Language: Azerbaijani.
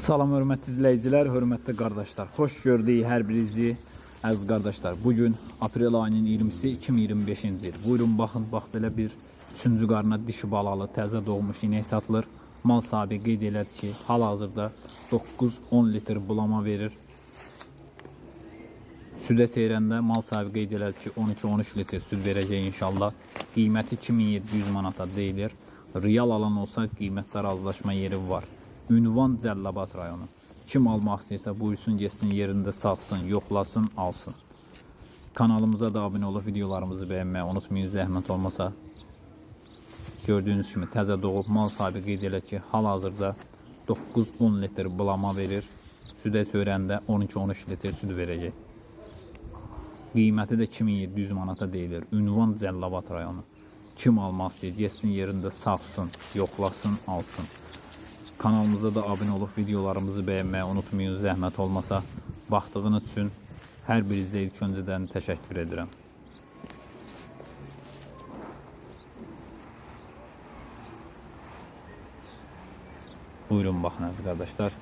Salam hörmətli izləyicilər, hörmətli qardaşlar. Xoş gördük hər birinizi əziz qardaşlar. Bugün aprel ayının 20-si 2025-ci il. Buyurun baxın, bax belə bir 3-cü qarına dişi balalı, təzə doğmuş inək satılır. Mal sahibi qeyd elədi ki, hal-hazırda 9-10 litr bulama verir. Südə çeyrəndə mal sahibi qeyd elədi ki, 12-13 litr süd verəcək inşallah. Qiyməti 2700 manata deyilir. Real alan olsa qiymətdə razılaşma yeri var. Ünvan Cəlilabad rayonu. Kim almaq istəyirsə buyursun, getsin, yerində satsın, yoxlasın, alsın. Kanalımıza da abunə olub videolarımızı bəyənməyi unutmayın, zəhmət olmasa. Gördüyünüz kimi təzə doğub mal sahibi qeyd elə ki, hal-hazırda 9-10 litr bulama verir. Südə çörəndə 12-13 litr süd verəcək. Qiyməti də 2700 manata deyilir. Ünvan Cəlilabad rayonu. Kim almaq istəyir, getsin, yerində satsın, yoxlasın, alsın. Kanalımıza da abunə olub videolarımızı bəyənməyi unutmayın, zəhmət olmasa. Baxdığınız üçün hər birinizə ilk öncədən təşəkkür edirəm. Buyurun baxın əziz qardaşlar.